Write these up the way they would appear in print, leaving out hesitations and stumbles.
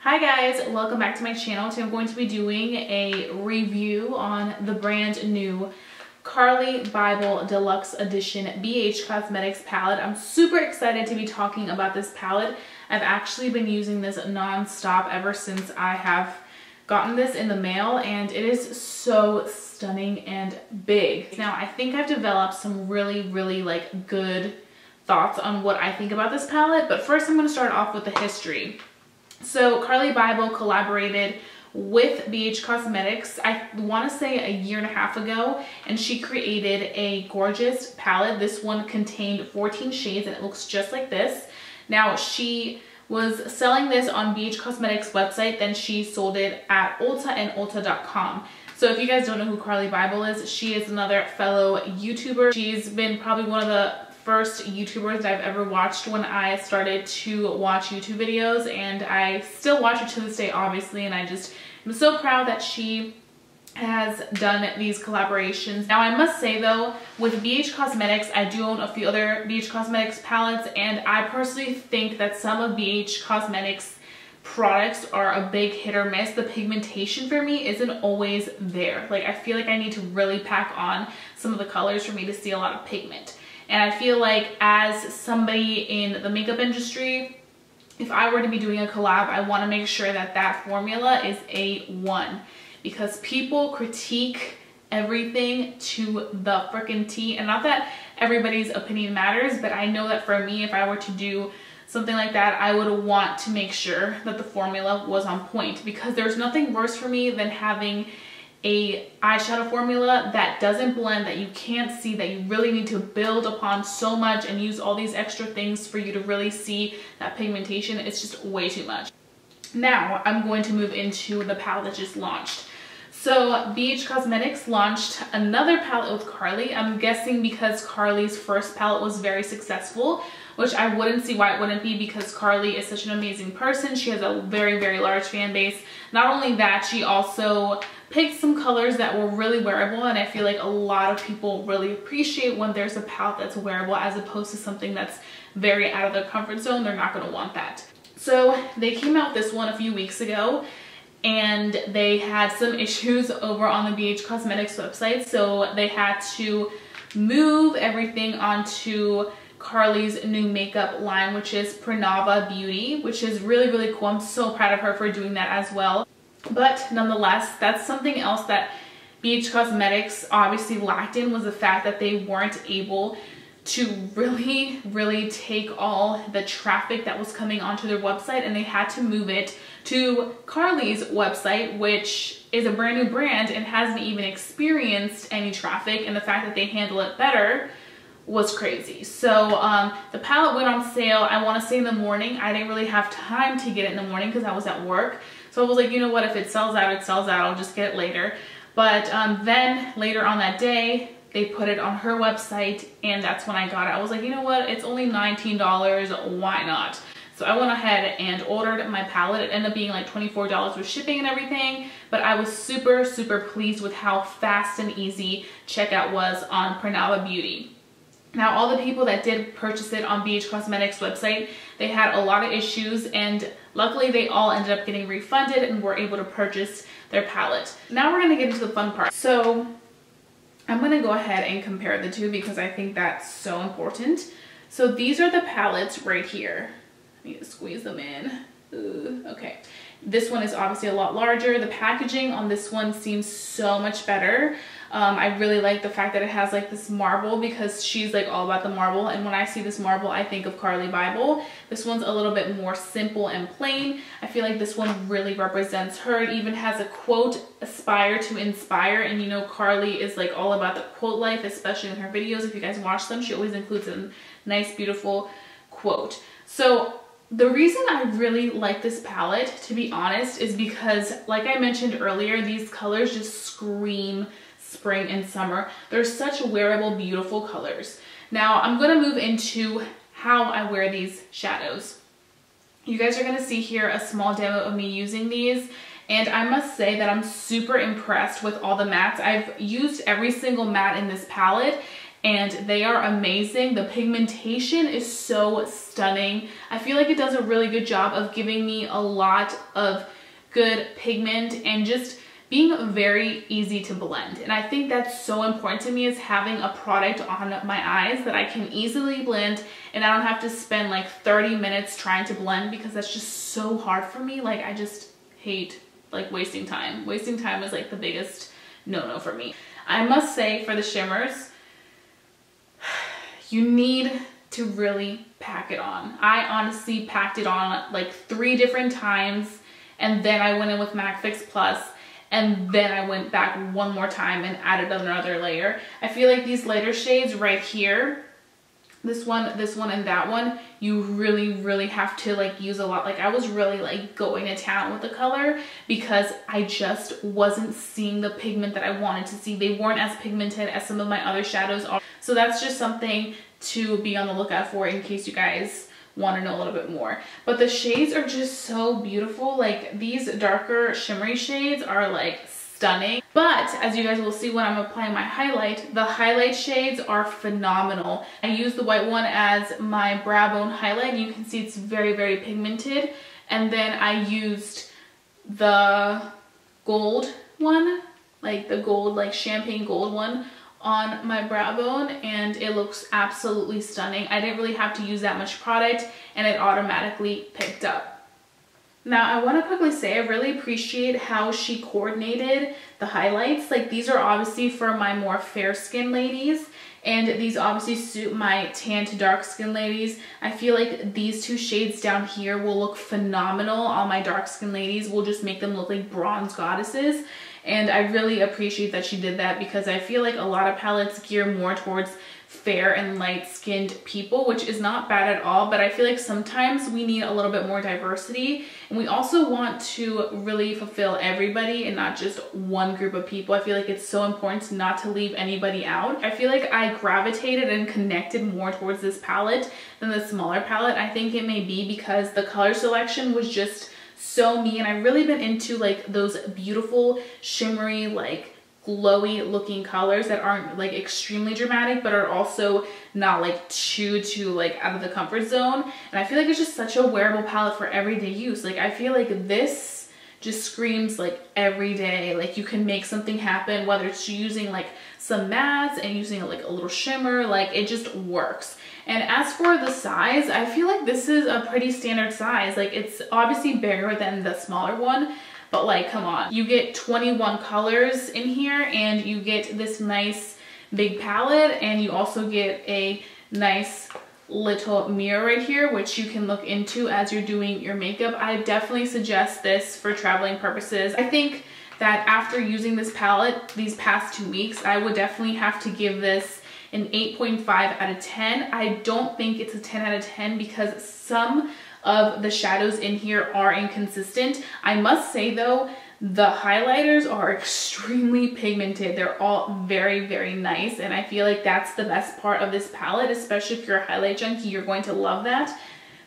Hi guys, welcome back to my channel. Today I'm going to be doing a review on the brand new Carli Bybel Deluxe Edition BH Cosmetics palette. I'm super excited to be talking about this palette. I've actually been using this non-stop ever since I have gotten this in the mail, and it is so stunning and big. Now I think I've developed some really like good thoughts on what I think about this palette, but first I'm going to start off with the history. So Carli Bybel collaborated with BH Cosmetics, I want to say a year and a half ago, and she created a gorgeous palette. This one contained 14 shades and it looks just like this. Now she was selling this on BH Cosmetics website, then she sold it at Ulta and Ulta.com. So if you guys don't know who Carli Bybel is, she is another fellow YouTuber. She's been probably one of the first YouTubers that I've ever watched when I started to watch YouTube videos, and I still watch her to this day, obviously, and I just am so proud that she has done these collaborations. Now I must say though, with BH Cosmetics, I do own a few other BH Cosmetics palettes, and I personally think that some of BH Cosmetics products are a big hit or miss. The pigmentation for me isn't always there. Like, I feel like I need to really pack on some of the colors for me to see a lot of pigment. And I feel like as somebody in the makeup industry, if I were to be doing a collab, I want to make sure that that formula is A1, because people critique everything to the freaking T. And not that everybody's opinion matters, but I know that for me, if I were to do something like that, I would want to make sure that the formula was on point, because there's nothing worse for me than having a eyeshadow formula that doesn't blend, that you can't see, that you really need to build upon so much and use all these extra things for you to really see that pigmentation. It's just way too much. Now I'm going to move into the palette that just launched. So BH Cosmetics launched another palette with Carli. I'm guessing because Carli's first palette was very successful, which I wouldn't see why it wouldn't be, because Carli is such an amazing person. She has a very large fan base. Not only that, she also picked some colors that were really wearable, and I feel like a lot of people really appreciate when there's a palette that's wearable as opposed to something that's very out of their comfort zone. They're not going to want that. So they came out with this one a few weeks ago, and they had some issues over on the BH Cosmetics website, so they had to move everything onto Carli's new makeup line, which is Pranava Beauty, which is really cool. I'm so proud of her for doing that as well. But nonetheless, that's something else that BH Cosmetics obviously lacked in, was the fact that they weren't able to really take all the traffic that was coming onto their website, and they had to move it to Carli's website, which is a brand new brand and hasn't even experienced any traffic, and the fact that they handle it better was crazy. So the palette went on sale, I want to say in the morning. I didn't really have time to get it in the morning because I was at work. So I was like, you know what, if it sells out, it sells out. I'll just get it later. But then later on that day, they put it on her website, and that's when I got it. I was like, you know what, it's only $19, why not? So I went ahead and ordered my palette. It ended up being like $24 with shipping and everything, but I was super pleased with how fast and easy checkout was on Pranava Beauty. Now, all the people that did purchase it on BH Cosmetics website, they had a lot of issues, and luckily they all ended up getting refunded and were able to purchase their palette. Now we're gonna get into the fun part. So I'm gonna go ahead and compare the two because I think that's so important. So these are the palettes right here. I need to squeeze them in. Ooh, okay. This one is obviously a lot larger. The packaging on this one seems so much better. I really like the fact that it has like this marble, because she's like all about the marble, and when I see this marble I think of Carli Bybel. This one's a little bit more simple and plain. I feel like this one really represents her. It even has a quote, aspire to inspire, and you know Carli is like all about the quote life, especially in her videos. If you guys watch them, she always includes a nice beautiful quote. So the reason I really like this palette, to be honest, is because, like I mentioned earlier, these colors just scream spring and summer. They're such wearable, beautiful colors. Now I'm going to move into how I wear these shadows. You guys are going to see here a small demo of me using these, and I must say that I'm super impressed with all the mattes. I've used every single matte in this palette, and they are amazing. The pigmentation is so stunning. I feel like it does a really good job of giving me a lot of good pigment and just being very easy to blend. And I think that's so important to me, is having a product on my eyes that I can easily blend and I don't have to spend like 30 minutes trying to blend, because that's just so hard for me. Like, I just hate like wasting time. Wasting time is like the biggest no-no for me. I must say, for the shimmers, you need to really pack it on. I honestly packed it on like 3 different times, and then I went in with MAC Fix Plus, and then I went back one more time and added another layer. I feel like these lighter shades right here, this one, and that one, you really have to like use a lot. Like, I was really like going to town with the color because I just wasn't seeing the pigment that I wanted to see. They weren't as pigmented as some of my other shadows are. So that's just something to be on the lookout for in case you guys want to know a little bit more. But the shades are just so beautiful. Like, these darker shimmery shades are like stunning. But as you guys will see when I'm applying my highlight, the highlight shades are phenomenal. I use the white one as my brow bone highlight. You can see it's very pigmented. And then I used the gold one, like the gold, like champagne gold one, on my brow bone, and it looks absolutely stunning. I didn't really have to use that much product and it automatically picked up. Now, I want to quickly say I really appreciate how she coordinated the highlights. Like, these are obviously for my more fair skin ladies, and these obviously suit my tan to dark skin ladies. I feel like these 2 shades down here will look phenomenal on my dark skin ladies. Will just make them look like bronze goddesses. And I really appreciate that she did that, because I feel like a lot of palettes gear more towards fair and light skinned people, which is not bad at all, but I feel like sometimes we need a little bit more diversity, and we also want to really fulfill everybody and not just one group of people. I feel like it's so important not to leave anybody out. I feel like I gravitated and connected more towards this palette than the smaller palette. I think it may be because the color selection was just so me, and I've really been into like those beautiful shimmery, like glowy looking colors that aren't like extremely dramatic but are also not like too like out of the comfort zone. And I feel like it's just such a wearable palette for everyday use. Like, I feel like this just screams like everyday, like you can make something happen, whether it's using like some mattes and using like a little shimmer, like it just works. And as for the size, I feel like this is a pretty standard size. Like, it's obviously bigger than the smaller one, but like, come on. You get 21 colors in here, and you get this nice big palette, and you also get a nice little mirror right here, which you can look into as you're doing your makeup. I definitely suggest this for traveling purposes. I think that after using this palette these past 2 weeks, I would definitely have to give this an 8.5 out of 10. I don't think it's a 10 out of 10 because some of the shadows in here are inconsistent. I must say though, the highlighters are extremely pigmented. They're all very nice, and I feel like that's the best part of this palette, especially if you're a highlight junkie, you're going to love that.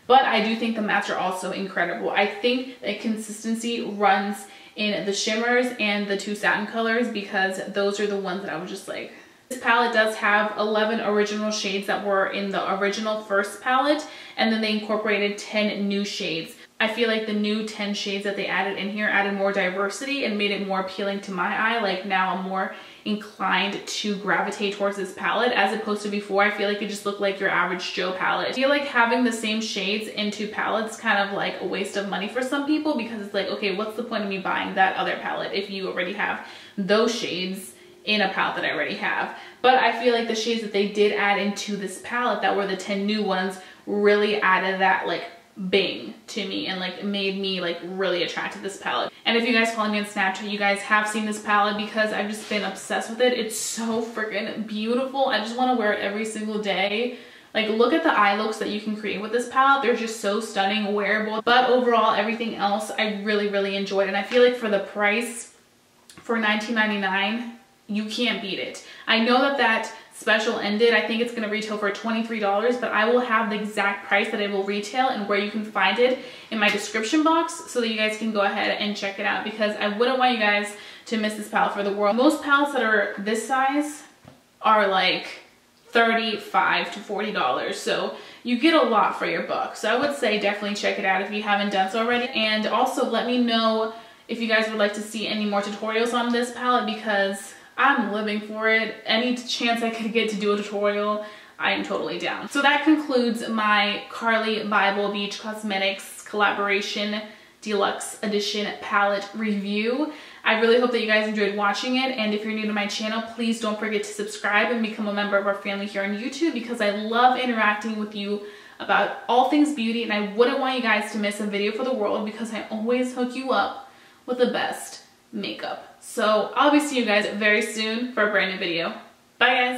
But I do think the mattes are also incredible. I think the consistency runs in the shimmers and the 2 satin colors, because those are the ones that I was just like. This palette does have 11 original shades that were in the original first palette, and then they incorporated 10 new shades. I feel like the new 10 shades that they added in here added more diversity and made it more appealing to my eye. Like, now I'm more inclined to gravitate towards this palette, as opposed to before I feel like it just looked like your average Joe palette. I feel like having the same shades in 2 palettes kind of like a waste of money for some people, because it's like, okay, what's the point of me buying that other palette if you already have those shades in a palette that I already have? But I feel like the shades that they did add into this palette, that were the 10 new ones, really added that like bang to me and like made me like really attracted to this palette. And if you guys follow me on Snapchat, you guys have seen this palette because I've just been obsessed with it. It's so freaking beautiful. I just want to wear it every single day. Like, look at the eye looks that you can create with this palette. They're just so stunning, wearable. But overall, everything else I really enjoyed, and I feel like for the price, for $19.99, you can't beat it. I know that that special ended. I think it's going to retail for $23, but I will have the exact price that it will retail and where you can find it in my description box, so that you guys can go ahead and check it out, because I wouldn't want you guys to miss this palette for the world. Most palettes that are this size are like $35 to $40. So you get a lot for your buck. So I would say definitely check it out if you haven't done so already. And also let me know if you guys would like to see any more tutorials on this palette, because I'm living for it. Any chance I could get to do a tutorial, I am totally down. So that concludes my Carli Bybel BH Cosmetics collaboration deluxe edition palette review. I really hope that you guys enjoyed watching it, and if you're new to my channel, please don't forget to subscribe and become a member of our family here on YouTube, because I love interacting with you about all things beauty, and I wouldn't want you guys to miss a video for the world, because I always hook you up with the best makeup. So I'll be seeing you guys very soon for a brand new video. Bye guys!